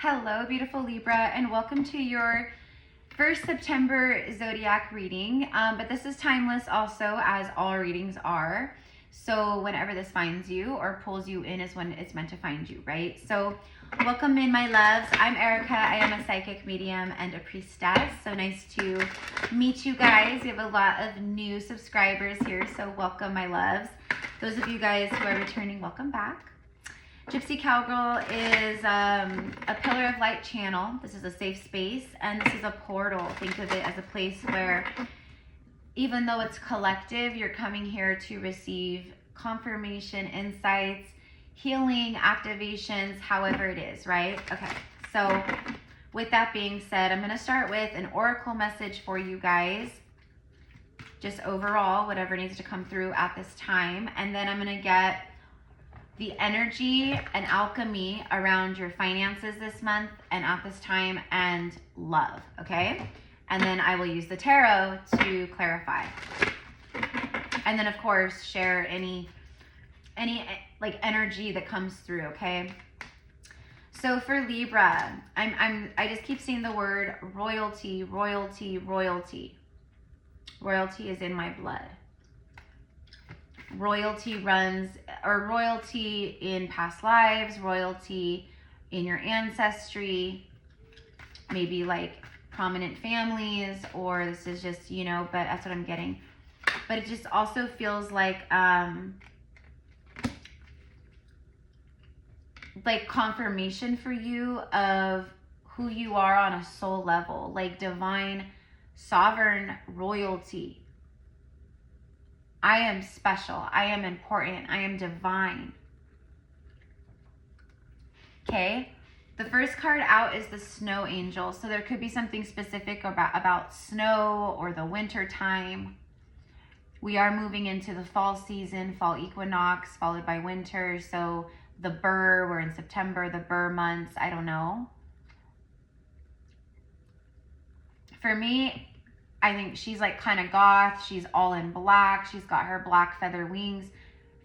Hello, beautiful Libra, and welcome to your first September zodiac reading. But this is timeless also, as all readings are. So whenever this finds you or pulls you in is when it's meant to find you, right? So welcome in, my loves. I'm Erica. I am a psychic medium and a priestess. So nice to meet you guys. We have a lot of new subscribers here, so welcome, my loves. Those of you guys who are returning, welcome back. Gypsy Cowgirl is a pillar of light channel. This is a safe space, and this is a portal. Think of it as a place where, even though it's collective, you're coming here to receive confirmation, insights, healing, activations, however it is, right? Okay, so with that being said, I'm going to start with an oracle message for you guys, just overall, whatever needs to come through at this time, and then I'm going to get the energy and alchemy around your finances this month and at this time, and love, okay? And then I will use the tarot to clarify. And then of course, share any like energy that comes through, okay? So for Libra, I just keep seeing the word royalty, royalty, royalty. Royalty is in my blood. Royalty runs, or royalty in past lives, royalty in your ancestry, maybe like prominent families, or this is just, you know, but that's what I'm getting. But it just also feels like confirmation for you of who you are on a soul level, like divine, sovereign royalty. I am special. I am important. I am divine. Okay. The first card out is the snow angel. So there could be something specific about snow or the winter time. We are moving into the fall season, fall equinox, followed by winter. So the burr, we're in September, the burr months, I don't know. For me, I think she's like kind of goth. She's all in black. She's got her black feather wings.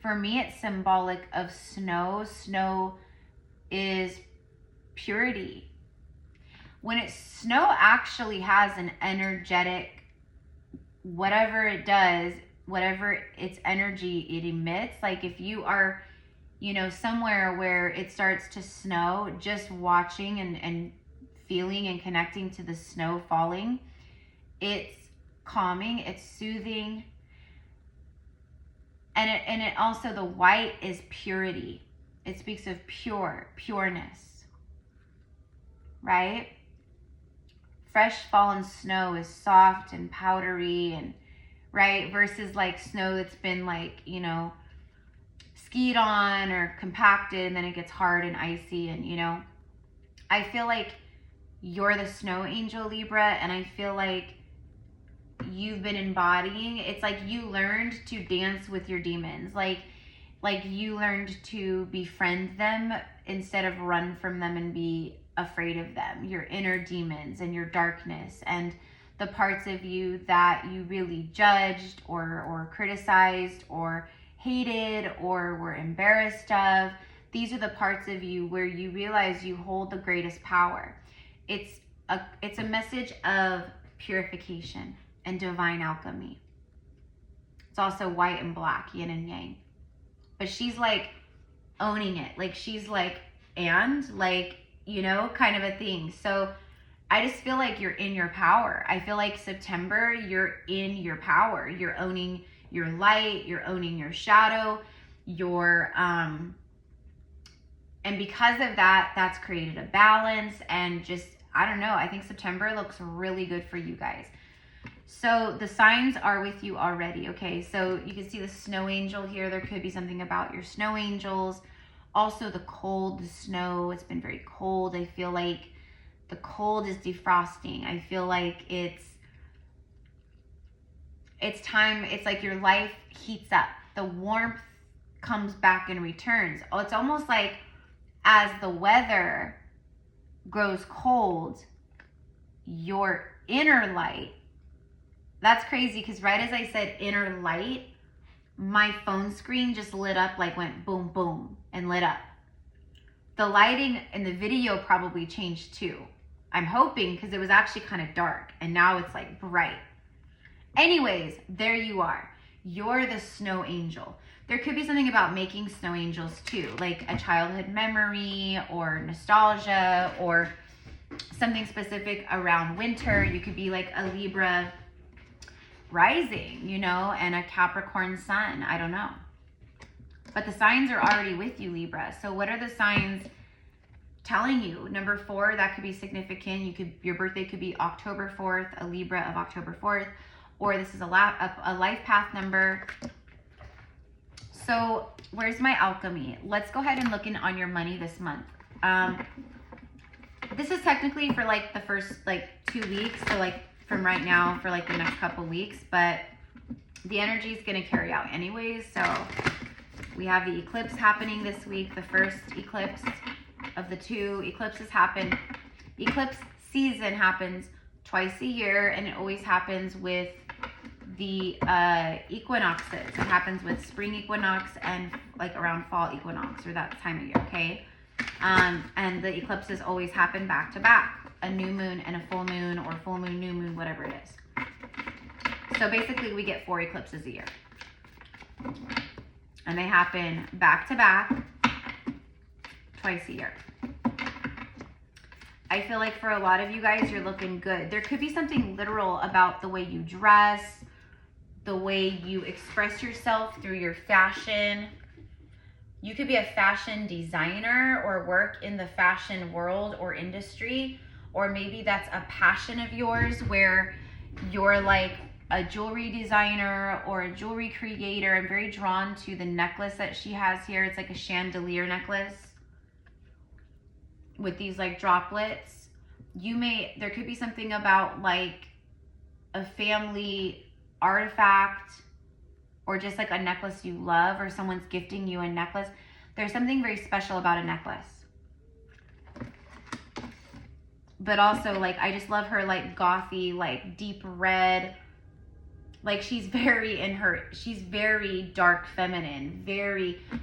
For me, it's symbolic of snow. Snow is purity. When it's snow actually has an energetic, whatever it does, whatever its energy it emits. Like if you are, you know, somewhere where it starts to snow, just watching and feeling and connecting to the snow falling, it's calming, it's soothing, and it also, the white is purity. It speaks of pureness, right? Fresh fallen snow is soft and powdery, and right, versus like snow that's been like, you know, skied on or compacted, and then it gets hard and icy. And you know, I feel like you're the snow angel, Libra, and I feel like you've been embodying, it's like you learned to dance with your demons, like you learned to befriend them instead of run from them and be afraid of them, your inner demons and your darkness and the parts of you that you really judged or criticized or hated or were embarrassed of. These are the parts of you where you realize you hold the greatest power. It's a message of purification and divine alchemy. It's also white and black, yin and yang. But she's like owning it. Like she's like, and like, you know, kind of a thing. So I just feel like you're in your power. I feel like September, you're in your power. You're owning your light. You're owning your shadow. You're, and because of that, that's created a balance and just, I don't know. I think September looks really good for you guys. So the signs are with you already, okay? So you can see the snow angel here. There could be something about your snow angels. Also the cold, the snow, it's been very cold. I feel like the cold is defrosting. I feel like it's time, it's like your life heats up. The warmth comes back and returns. Oh, it's almost like as the weather grows cold, your inner light, that's crazy, because right as I said inner light, my phone screen just lit up, like went boom, boom, and lit up. The lighting in the video probably changed too. I'm hoping, because it was actually kind of dark and now it's like bright. Anyways, there you are. You're the snow angel. There could be something about making snow angels too, like a childhood memory or nostalgia or something specific around winter. You could be like a Libra rising, you know, and a Capricorn sun. I don't know. But the signs are already with you, Libra. So what are the signs telling you? Number 4, that could be significant. Your birthday could be October 4th, a Libra of October 4th, or this is a life path number. So where's my alchemy? Let's go ahead and look in on your money this month. This is technically for like the first like 2 weeks, so like from right now for like the next couple weeks, but the energy is going to carry out anyways. So we have the eclipse happening this week, the first eclipse of the 2 eclipses happen. Eclipse season happens twice a year, and it always happens with the equinoxes. It happens with spring equinox and like around fall equinox, or that time of year, okay? And the eclipses always happen back to back, a new moon and a full moon, or full moon, new moon, whatever it is. So basically we get 4 eclipses a year. And they happen back to back twice a year. I feel like for a lot of you guys, you're looking good. There could be something literal about the way you dress, the way you express yourself through your fashion. You could be a fashion designer or work in the fashion world or industry, or maybe that's a passion of yours where you're like a jewelry designer or a jewelry creator. I'm very drawn to the necklace that she has here. It's like a chandelier necklace with these like droplets. There could be something about like a family artifact, or just like a necklace you love, or someone's gifting you a necklace. There's something very special about a necklace. But also like, I just love her like gothy, like deep red. Like she's very dark feminine,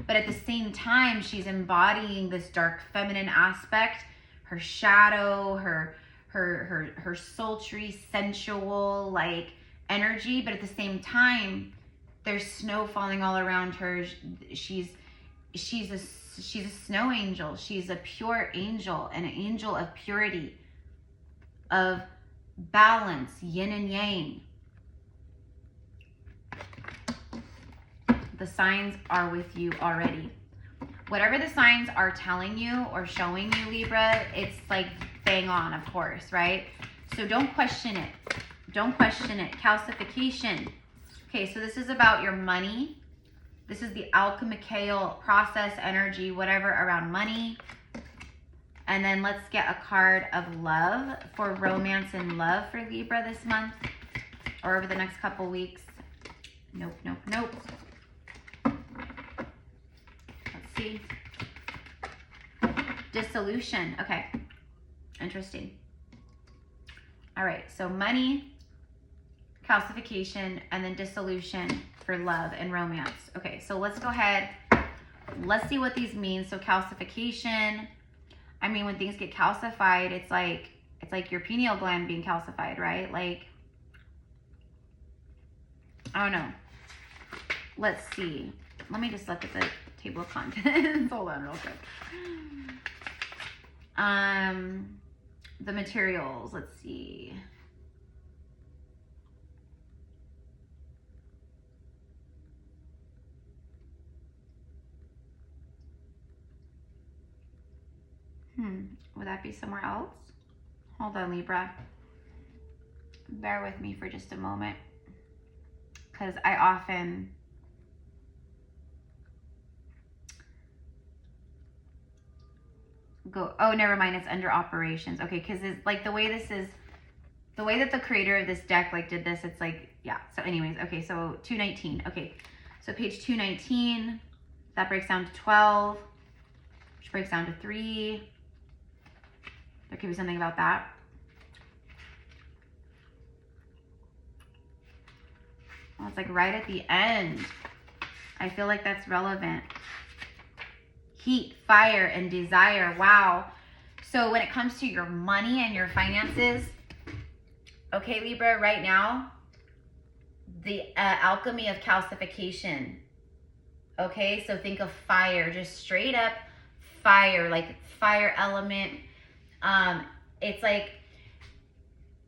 but at the same time, she's embodying this dark feminine aspect, her shadow, her sultry, sensual, like energy. But at the same time, there's snow falling all around her. She's a snow angel. She's a pure angel, and an angel of purity, of balance, yin and yang. The signs are with you already. Whatever the signs are telling you or showing you, Libra, it's like bang on, of course, right? So don't question it. Don't question it. Calcification. Okay, so this is about your money. This is the alchemical process, energy, whatever around money. And then let's get a card of love for romance and love for Libra this month or over the next couple weeks. Nope, nope, nope. See. Dissolution. Okay. Interesting. All right. So money, calcification, and then dissolution for love and romance. Okay. So let's go ahead. Let's see what these mean. So calcification. I mean, when things get calcified, it's like your pineal gland being calcified, right? Like, I don't know. Let's see. Let me just look at the table of contents. Hold on real quick. The materials, let's see. Would that be somewhere else? Hold on, Libra. Bear with me for just a moment, because I often go, oh, never mind, it's under operations. Okay, because it's like the way that the creator of this deck like did this, it's like, yeah. So anyways, okay, so 219. Okay, so page 219, that breaks down to 12, which breaks down to 3. There could be something about that. Well, it's like right at the end. I feel like that's relevant. heat, fire, and desire. Wow. So when it comes to your money and your finances, okay, Libra, right now, the alchemy of calcification. Okay, so think of fire, just straight up fire, like fire element. It's like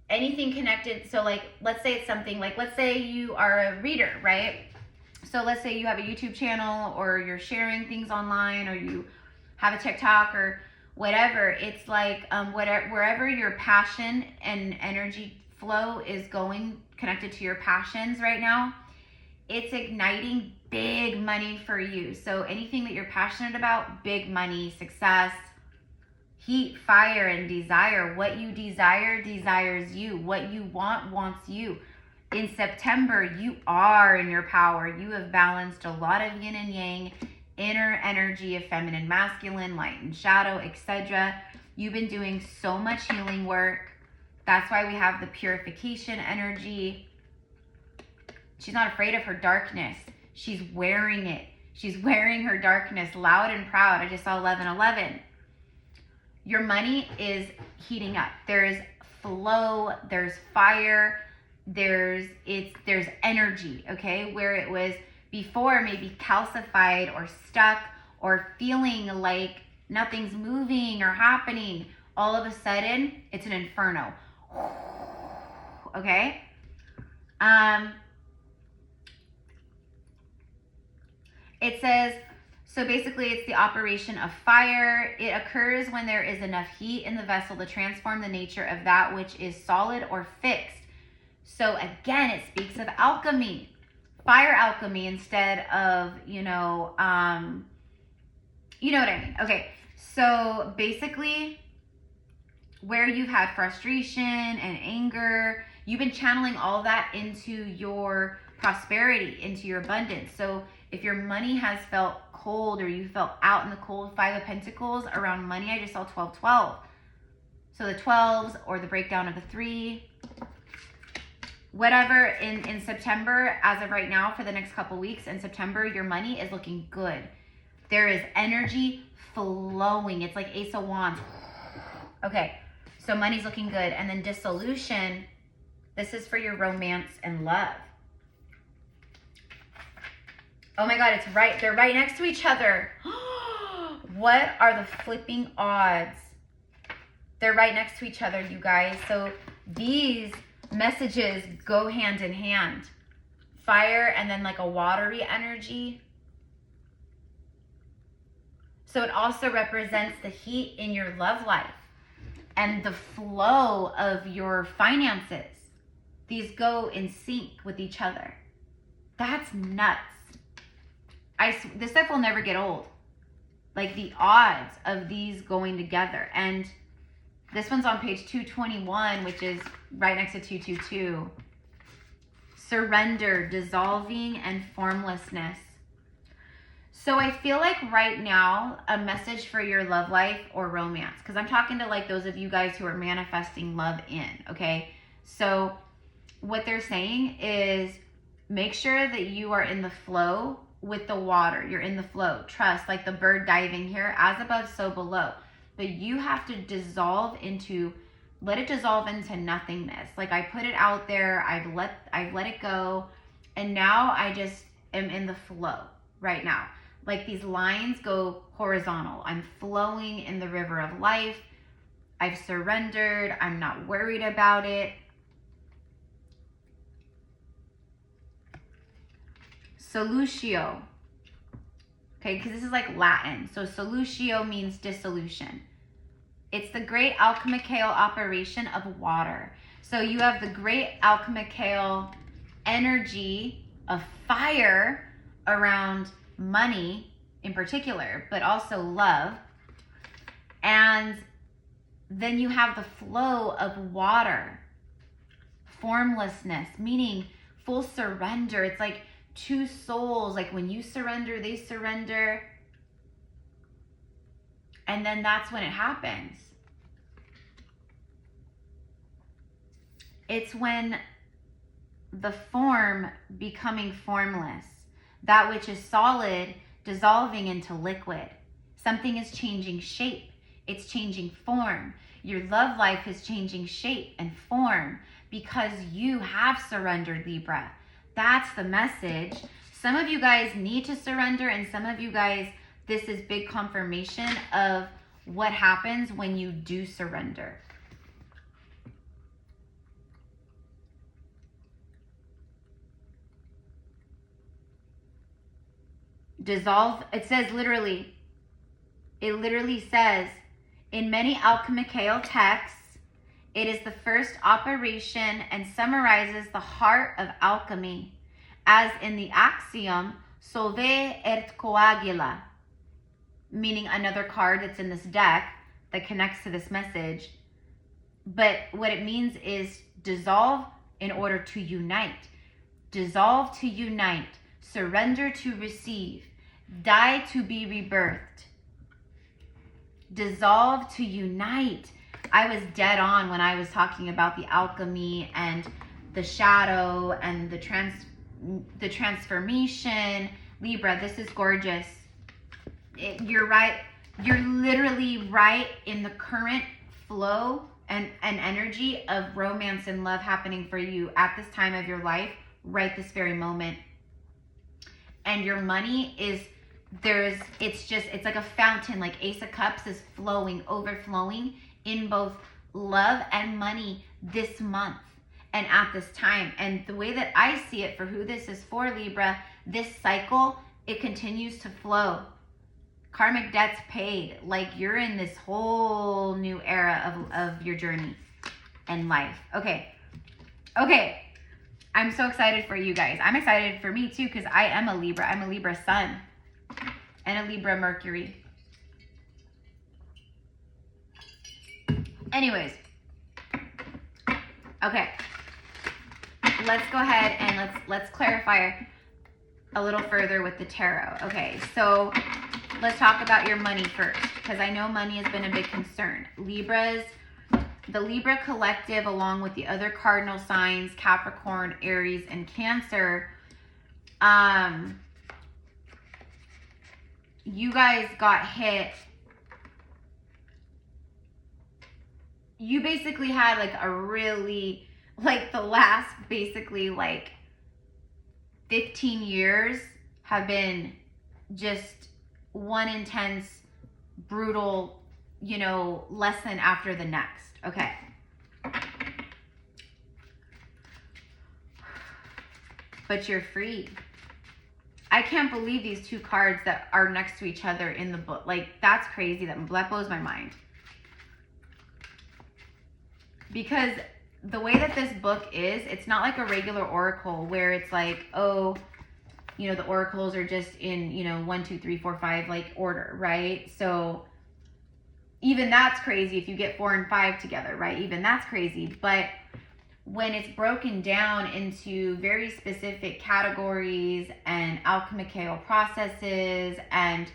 anything connected. So like, let's say it's something like, let's say you are a reader, right? So let's say you have a YouTube channel, or you're sharing things online, or you have a TikTok or whatever. It's like wherever your passion and energy flow is going, connected to your passions right now, it's igniting big money for you. So anything that you're passionate about, big money, success, heat, fire, and desire. What you desire desires you. What you want wants you. In September, you are in your power. You have balanced a lot of yin and yang, inner energy of feminine, masculine, light and shadow, etc. You've been doing so much healing work. That's why we have the purification energy. She's not afraid of her darkness. She's wearing it. She's wearing her darkness loud and proud. I just saw 1111. Your money is heating up. There is flow. There's fire. There's energy, okay? Where it was before maybe calcified or stuck or feeling like nothing's moving or happening. All of a sudden, it's an inferno. Okay? It says, so basically it's the operation of fire. It occurs when there is enough heat in the vessel to transform the nature of that which is solid or fixed. So again, it speaks of alchemy, fire alchemy, instead of, you know what I mean? Okay, so basically where you've had frustration and anger, you've been channeling all that into your prosperity, into your abundance. So if your money has felt cold, or you felt out in the cold, 5 of Pentacles around money, I just saw 1212. So the 12s, or the breakdown of the 3, whatever, in September, as of right now, for the next couple weeks in September, your money is looking good. There is energy flowing. It's like Ace of Wands. Okay, so money's looking good. And then dissolution, this is for your romance and love. Oh my God, it's right. They're right next to each other. What are the flipping odds? They're right next to each other, you guys. So these messages go hand in hand. Fire and then like a watery energy. So it also represents the heat in your love life and the flow of your finances. These go in sync with each other. That's nuts. This stuff will never get old. Like the odds of these going together. And this one's on page 221, which is right next to 222. Surrender, dissolving, and formlessness. So I feel like right now, a message for your love life or romance, because I'm talking to like those of you guys who are manifesting love in, okay? So what they're saying is make sure that you are in the flow with the water. You're in the flow. Trust, like the bird diving here, as above, so below. But you have to dissolve into, let it dissolve into nothingness. Like I put it out there, I've let it go, and now I just am in the flow right now. Like these lines go horizontal. I'm flowing in the river of life. I've surrendered. I'm not worried about it. Solutio. Okay, because this is like Latin. So solutio means dissolution. It's the great alchemical operation of water. So you have the great alchemical energy of fire around money in particular, but also love. And then you have the flow of water, formlessness, meaning full surrender. It's like two souls, like when you surrender, they surrender. And then that's when it happens. It's when the form becoming formless, that which is solid dissolving into liquid. Something is changing shape. It's changing form. Your love life is changing shape and form because you have surrendered, Libra. That's the message. Some of you guys need to surrender, and some of you guys, this is big confirmation of what happens when you do surrender. Dissolve, it says literally, it literally says, in many alchemical texts, it is the first operation and summarizes the heart of alchemy, as in the axiom, solve et coagula, meaning another card that's in this deck that connects to this message. But what it means is dissolve in order to unite. Dissolve to unite. Surrender to receive. Die to be rebirthed. Dissolve to unite. I was dead on when I was talking about the alchemy and the shadow and the transformation. Libra, this is gorgeous. You're right. You're literally right in the current flow and energy of romance and love happening for you at this time of your life, right this very moment. And your money is, it's like a fountain, like Ace of Cups is flowing, overflowing in both love and money this month and at this time. And the way that I see it for who this is for, Libra, this cycle, it continues to flow. Karmic debts paid. Like you're in this whole new era of your journey and life. Okay. I'm so excited for you guys. I'm excited for me too because I am a Libra. I'm a Libra sun and a Libra Mercury. Anyways. Okay. Let's go ahead and let's clarify a little further with the tarot. Okay, so let's talk about your money first, because I know money has been a big concern. Libras, the Libra collective, along with the other cardinal signs, Capricorn, Aries, and Cancer, you guys got hit. You basically had like a really, like the last basically like 15 years have been just one intense, brutal, lesson after the next. Okay. But you're free. I can't believe these two cards that are next to each other in the book. Like, that's crazy. That blows my mind. Because the way that this book is, it's not like a regular oracle where it's like, oh, the oracles are just in, 1, 2, 3, 4, 5, like order, right? So even that's crazy if you get 4 and 5 together, right? Even that's crazy. But when it's broken down into very specific categories and alchemical processes and,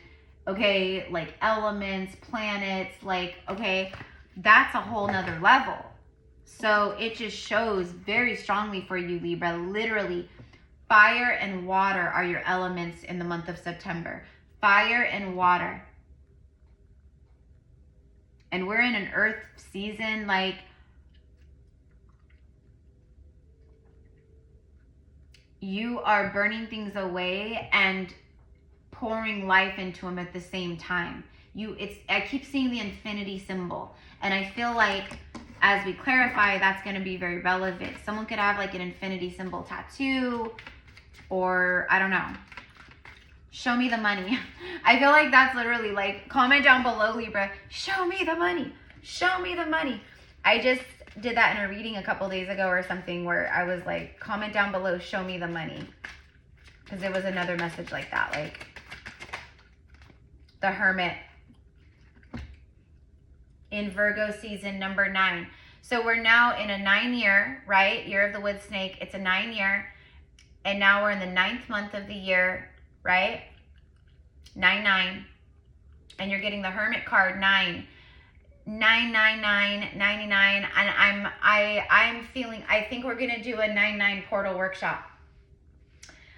okay, like elements, planets, like, okay, that's a whole nother level. So it just shows very strongly for you, Libra. Literally, fire and water are your elements in the month of September. Fire and water. And we're in an earth season, like, you are burning things away and pouring life into them at the same time. I keep seeing the infinity symbol, and I feel like as we clarify, that's going to be very relevant. Someone could have like an infinity symbol tattoo, or I don't know. Show me the money. I feel like that's literally like, comment down below, Libra. Show me the money. Show me the money. I just did that in a reading a couple days ago or something where I was like, comment down below, show me the money. Because it was another message like that, like the Hermit in Virgo season number 9. So we're now in a 9-year, right? Year of the Wood Snake. It's a 9-year. And now we're in the 9th month of the year, right? 9-9. And you're getting the Hermit card, 9. 999, 99. And I'm feeling, I think we're going to do a 9-9 portal workshop.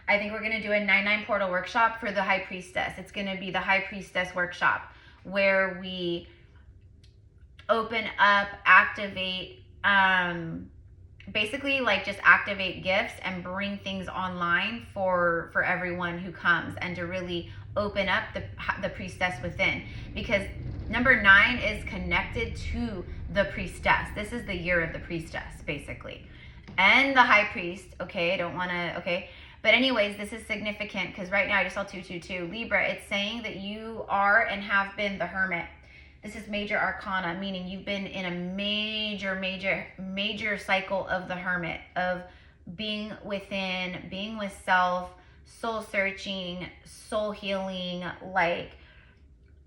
I think we're going to do a 9-9 portal workshop for the High Priestess. It's going to be the High Priestess workshop. where we open up, activate, basically like just activate gifts and bring things online for everyone who comes, and to really open up the priestess within, because number 9 is connected to the priestess. This is the year of the priestess, basically, and the high priest. Okay, I don't want to, okay, but anyways, this is significant because right now I just saw 222 Libra. It's saying that you are and have been the hermit. This is major arcana, meaning you've been in a major cycle of the hermit, of being within, being with self, soul searching, soul healing, like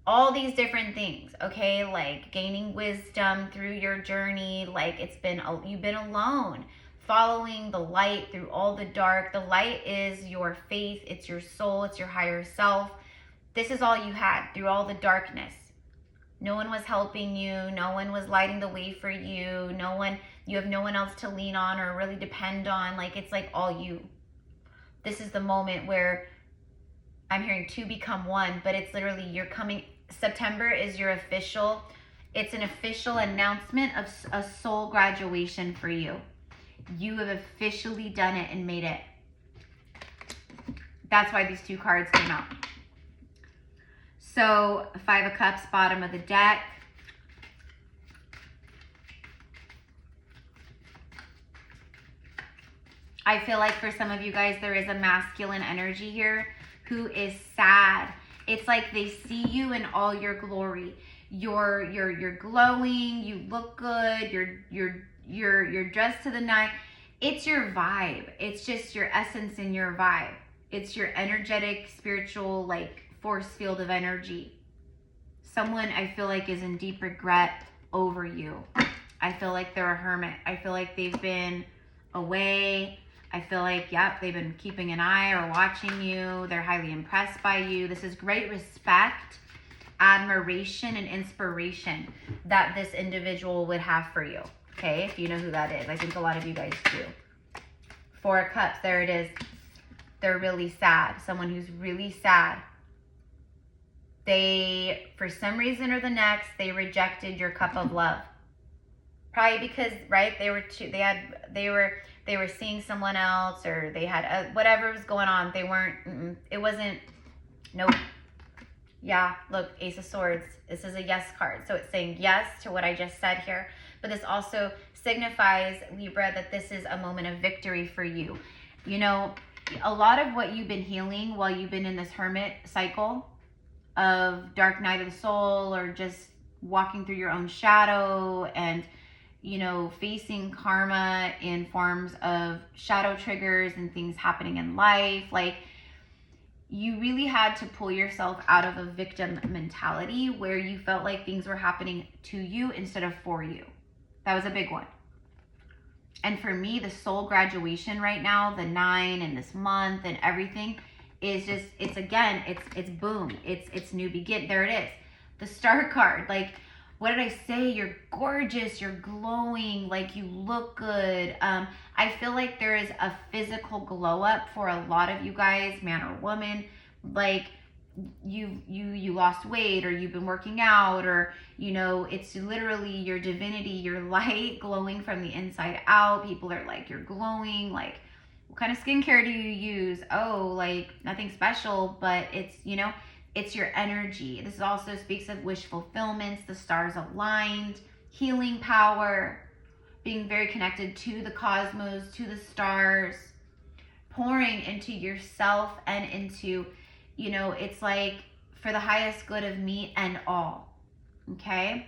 all these different things, okay? Like gaining wisdom through your journey. Like you've been alone, following the light through all the dark. The light is your faith, it's your soul, it's your higher self. This is all you had through all the darkness. No one was helping you. No one was lighting the way for you. You have no one else to lean on or really depend on. Like, it's like all you. This is the moment where I'm hearing 2 become 1, but it's literally you're coming. September is your official. It's an official announcement of a soul graduation for you. You have officially done it and made it. That's why these 2 cards came out. So 5 of Cups, bottom of the deck. I feel like for some of you guys, there is a masculine energy here who is sad. It's like they see you in all your glory. You're glowing, you look good, you're dressed to the nine. It's your vibe. It's just your essence and your vibe. It's your energetic, spiritual, like force field of energy. Someone I feel like is in deep regret over you. I feel like they're a hermit. I feel like they've been away. I feel like, yep, they've been keeping an eye or watching you. They're highly impressed by you. This is great respect, admiration, and inspiration that this individual would have for you. Okay, if you know who that is. I think a lot of you guys do. 4 of Cups, there it is. They're really sad. Someone who's really sad. They, for some reason or the next, they rejected your cup of love. Probably because, right, they were seeing someone else, or they had whatever was going on. They weren't, it wasn't, nope. Yeah, look, Ace of Swords. This is a yes card. So it's saying yes to what I just said here. But this also signifies, Libra, that this is a moment of victory for you. You know, a lot of what you've been healing while you've been in this hermit cycle of dark night of the soul, or just walking through your own shadow and, you know, facing karma in forms of shadow triggers and things happening in life. Like, you really had to pull yourself out of a victim mentality where you felt like things were happening to you instead of for you. That was a big one. And for me, the soul graduation right now, the 9 and this month and everything is just, it's again, it's boom. It's new begin. There it is. The Star card. Like, what did I say? You're gorgeous. You're glowing. Like, you look good. I feel like there is a physical glow up for a lot of you guys, man or woman. Like, you lost weight, or you've been working out, or, you know, it's literally your divinity, your light glowing from the inside out. People are like, you're glowing. Like, what kind of skincare do you use? Oh, like, nothing special, but it's, you know, it's your energy. This also speaks of wish fulfillments, the stars aligned, healing power, being very connected to the cosmos, to the stars, pouring into yourself and into, you know, it's like for the highest good of me and all, okay?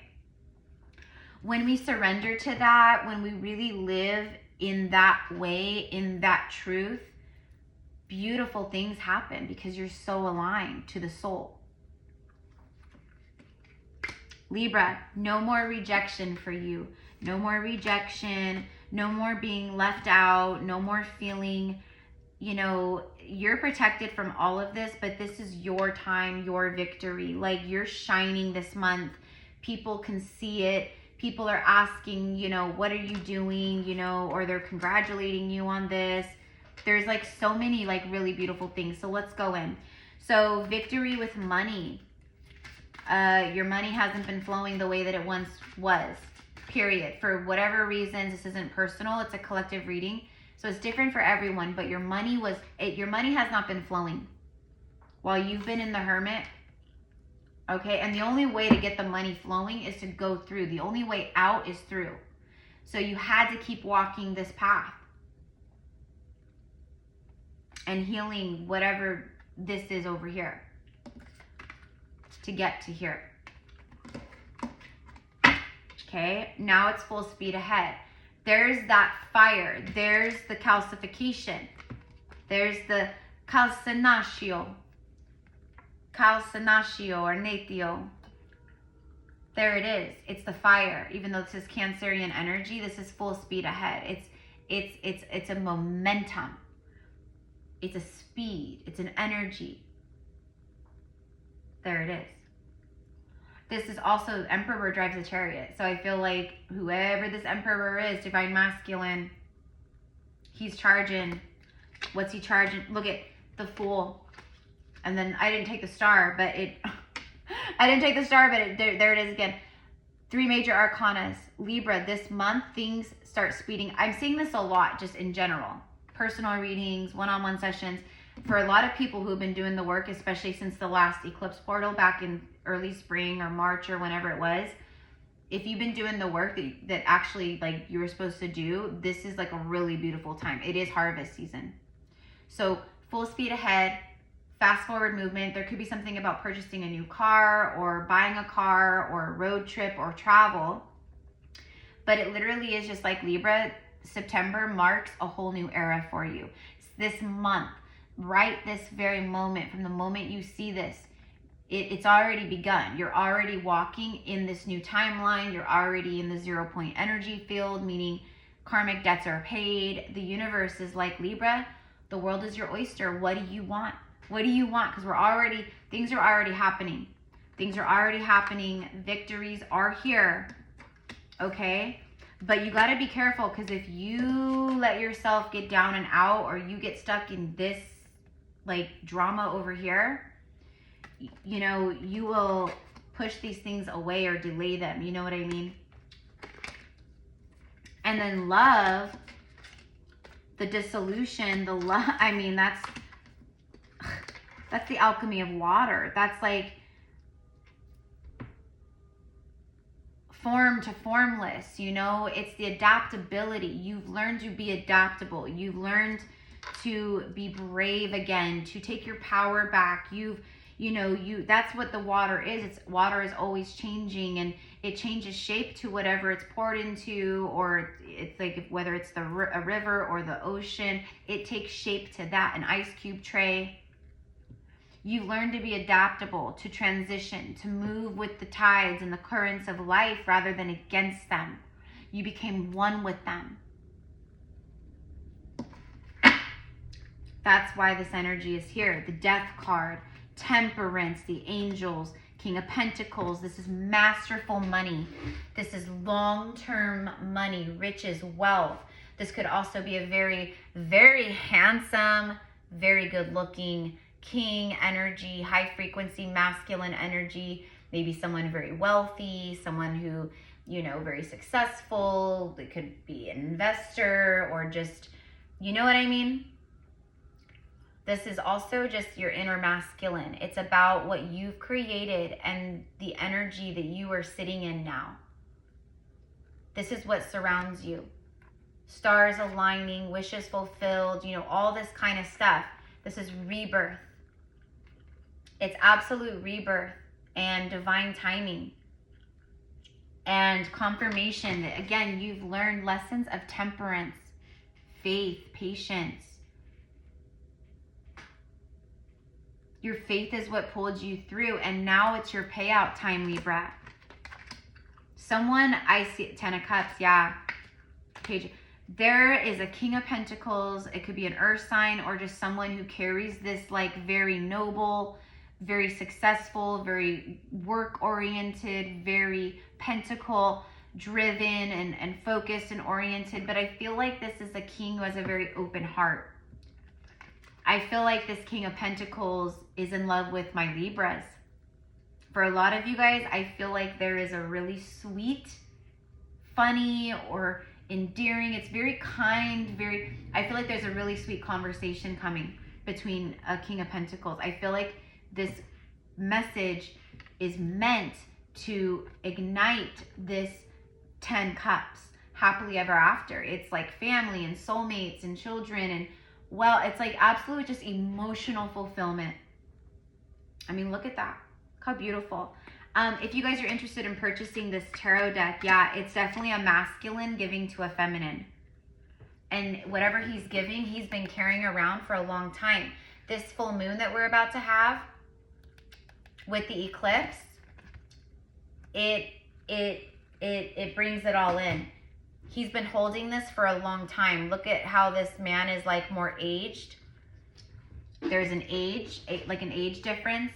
When we surrender to that, when we really live in that way, in that truth, beautiful things happen because you're so aligned to the soul. Libra, no more rejection for you. No more rejection. No more being left out. No more feeling, you know, you're protected from all of this, but this is your time, your victory. Like, you're shining this month. People can see it. People are asking, you know, what are you doing? You know, or they're congratulating you on this. There's like so many like really beautiful things. So let's go in. So victory with money. Your money hasn't been flowing the way that it once was, period. For whatever reasons, this isn't personal, it's a collective reading. So it's different for everyone, but your money has not been flowing while you've been in the Hermit. Okay, and the only way to get the money flowing is to go through. The only way out is through. So you had to keep walking this path and healing whatever this is over here to get to here. Okay, now it's full speed ahead. There's that fire. There's the calcification. There's the calcinatio or natio. There it is. It's the fire. Even though this is Cancerian energy, this is full speed ahead. It's a momentum. It's a speed. It's an energy. There it is. This is also, Emperor drives a chariot. So I feel like whoever this Emperor is, Divine Masculine, he's charging. What's he charging? Look at the Fool. And then I didn't take the star, but there it is again. 3 major arcanas. Libra, this month, things start speeding. I'm seeing this a lot just in general. Personal readings, one-on-one sessions. For a lot of people who have been doing the work, especially since the last eclipse portal back in early spring or March or whenever it was, if you've been doing the work that actually like you were supposed to do, this is like a really beautiful time. It is harvest season. So full speed ahead, fast forward movement. There could be something about purchasing a new car or buying a car or a road trip or travel. But it literally is just like Libra, September marks a whole new era for you. This month, right this very moment, from the moment you see this, it's already begun. You're already walking in this new timeline. You're already in the 0 point energy field, meaning karmic debts are paid. The universe is like Libra. The world is your oyster. What do you want? What do you want? Because things are already happening. Things are already happening. Victories are here. Okay? But you got to be careful, because if you let yourself get down and out, or you get stuck in this like drama over here, you know, you will push these things away or delay them. You know what I mean? And then love, the dissolution, the love, I mean, that's the alchemy of water. That's like form to formless, you know? It's the adaptability. You've learned to be adaptable. You've learned to be brave again, to take your power back. That's what the water is. Water is always changing, and it changes shape to whatever it's poured into, or it's like whether it's a river or the ocean, it takes shape to that. An ice cube tray. You learn to be adaptable, to transition, to move with the tides and the currents of life rather than against them. You became one with them. That's why this energy is here. The Death card, Temperance, the Angels, King of Pentacles. This is masterful money. This is long-term money, riches, wealth. This could also be a very, very handsome, very good-looking king energy, high frequency masculine energy, maybe someone very wealthy, someone who, you know, very successful. It could be an investor, or just, you know what I mean? This is also just your inner masculine. It's about what you've created and the energy that you are sitting in now. This is what surrounds you. Stars aligning, wishes fulfilled, you know, all this kind of stuff. This is rebirth. It's absolute rebirth and divine timing and confirmation that, again, you've learned lessons of temperance, faith, patience. Your faith is what pulled you through, and now it's your payout time, Libra. Someone, I see 10 of Cups, yeah. Page. There is a King of Pentacles. It could be an earth sign, or just someone who carries this like very noble, very successful, very work-oriented, very pentacle driven and focused and oriented. But I feel like this is a king who has a very open heart. I feel like this King of Pentacles is in love with my Libras. For a lot of you guys, I feel like there is a really sweet, funny, or endearing, it's very kind, I feel like there's a really sweet conversation coming between a King of Pentacles. I feel like this message is meant to ignite this 10 cups, happily ever after. It's like family and soulmates and children, and well, it's like absolute just emotional fulfillment. I mean, look at that. Look how beautiful. If you guys are interested in purchasing this tarot deck, yeah, it's definitely a masculine giving to a feminine. And whatever he's giving, he's been carrying around for a long time. This full moon that we're about to have with the eclipse, it brings it all in. He's been holding this for a long time. Look at how this man is like more aged. There's an age, like an age difference.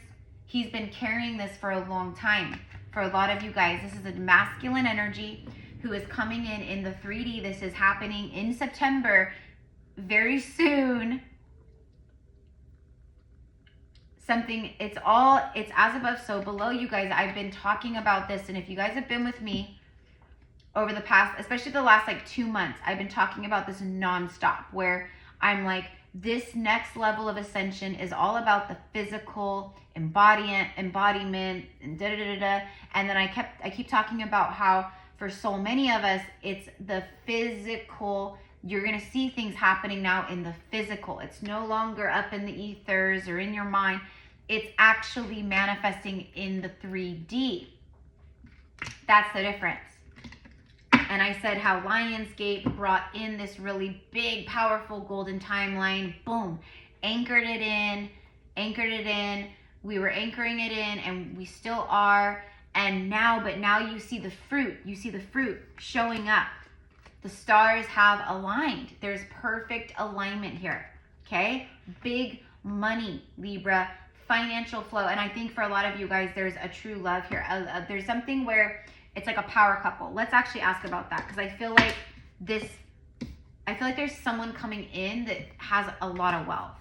He's been carrying this for a long time. For a lot of you guys, this is a masculine energy who is coming in the 3D. This is happening in September, very soon. Something, it's as above, so below, you guys. I've been talking about this, and if you guys have been with me over the past, especially the last like 2 months, I've been talking about this nonstop, where I'm like, this next level of ascension is all about the physical embodiment and da-da-da-da-da. And then I keep talking about how for so many of us, it's the physical. You're going to see things happening now in the physical. It's no longer up in the ethers or in your mind. It's actually manifesting in the 3D. That's the difference. And I said how Lionsgate brought in this really big, powerful golden timeline. Boom. Anchored it in. We were anchoring it in, and we still are. And now, but now you see the fruit. You see the fruit showing up. The stars have aligned. There's perfect alignment here. Okay? Big money, Libra. Financial flow. And I think for a lot of you guys, there's a true love here. There's something where it's like a power couple. Let's actually ask about that, because I feel like there's someone coming in that has a lot of wealth.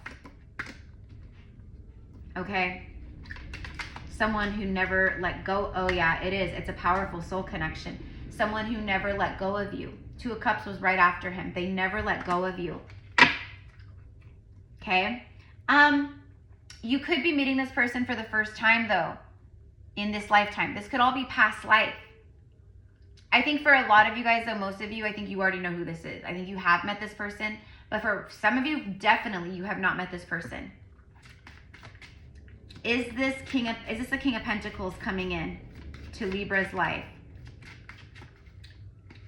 Okay? Someone who never let go. Oh yeah, it is. It's a powerful soul connection. Someone who never let go of you. 2 of Cups was right after him. They never let go of you. Okay? You could be meeting this person for the first time though, in this lifetime. This could all be past life. I think for a lot of you guys, though, most of you, I think you already know who this is. I think you have met this person. But for some of you, definitely you have not met this person. Is this the King of Pentacles coming in to Libra's life?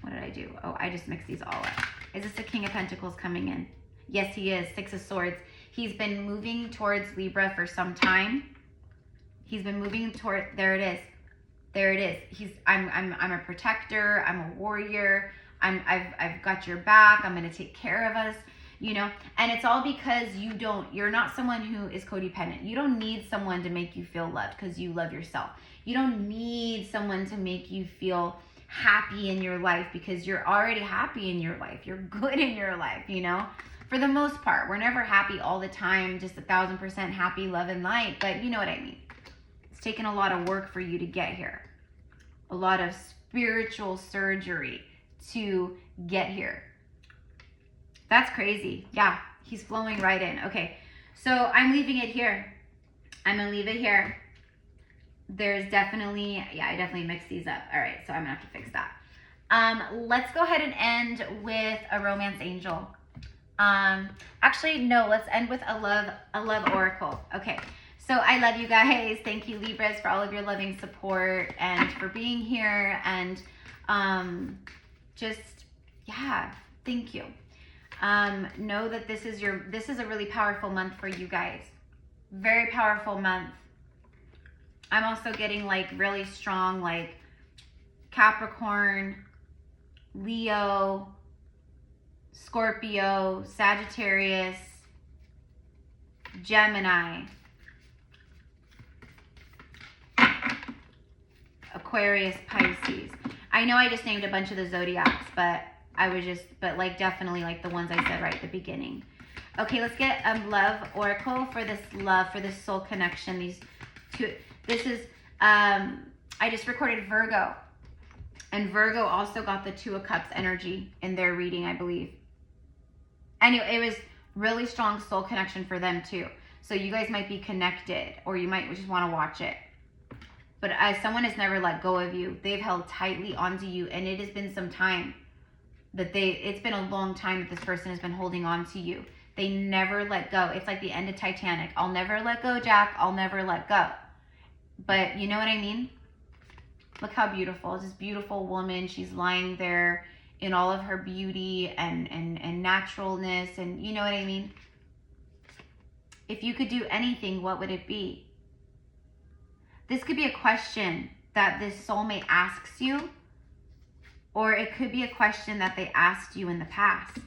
What did I do? Oh, I just mixed these all up. Is this the King of Pentacles coming in? Yes, he is. 6 of Swords. He's been moving towards Libra for some time. He's been moving toward, there it is. There it is. I'm a protector. I'm a warrior. I've got your back. I'm going to take care of us, you know, and it's all because you're not someone who is codependent. You don't need someone to make you feel loved because you love yourself. You don't need someone to make you feel happy in your life because you're already happy in your life. You're good in your life, you know, for the most part. We're never happy all the time, just 1000% happy, love and light, but you know what I mean. It's taken a lot of work for you to get here. A lot of spiritual surgery to get here. That's crazy. Yeah, he's flowing right in. Okay, so I'm leaving it here. I'm going to leave it here. There's definitely, yeah, I definitely mixed these up. All right, so I'm going to have to fix that. Let's go ahead and end with a romance angel. Actually, no, let's end with a love oracle. Okay. So I love you guys. Thank you, Libras, for all of your loving support and for being here. And yeah, thank you. Know that this is a really powerful month for you guys. Very powerful month. I'm also getting like really strong, like Capricorn, Leo, Scorpio, Sagittarius, Gemini, Aquarius, Pisces. I know I just named a bunch of the zodiacs, but like definitely like the ones I said right at the beginning. Okay, let's get a love oracle for this love, for this soul connection. These two, this is I just recorded Virgo. And Virgo also got the Two of Cups energy in their reading, I believe. Anyway, it was really strong soul connection for them too. So you guys might be connected, or you might just want to watch it. But as someone has never let go of you, they've held tightly onto you, and it has been some time that it's been a long time that this person has been holding on to you. They never let go. It's like the end of Titanic. I'll never let go, Jack. I'll never let go. But you know what I mean? Look how beautiful. It's this beautiful woman. She's lying there in all of her beauty and naturalness, and you know what I mean? If you could do anything, what would it be? This could be a question that this soulmate asks you, or it could be a question that they asked you in the past.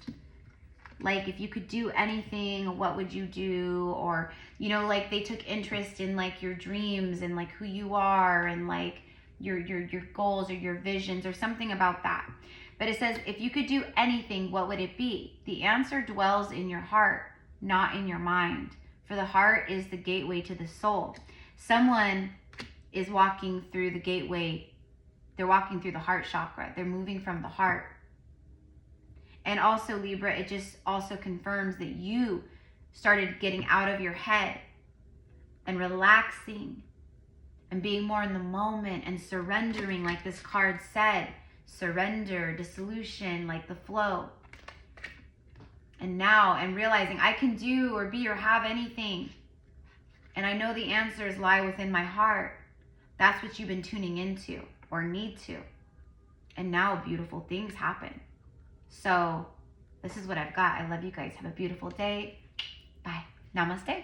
Like, if you could do anything, what would you do? Or, you know, like they took interest in like your dreams and like who you are and like your goals or your visions or something about that. But it says, if you could do anything, what would it be? The answer dwells in your heart, not in your mind. For the heart is the gateway to the soul. Someone is walking through the gateway. They're walking through the heart chakra. They're moving from the heart. And also, Libra, it just also confirms that you started getting out of your head and relaxing and being more in the moment and surrendering, like this card said. Surrender, dissolution, like the flow. And now, and realizing I can do or be or have anything. And I know the answers lie within my heart. That's what you've been tuning into or need to. And now beautiful things happen. So this is what I've got. I love you guys. Have a beautiful day. Bye. Namaste.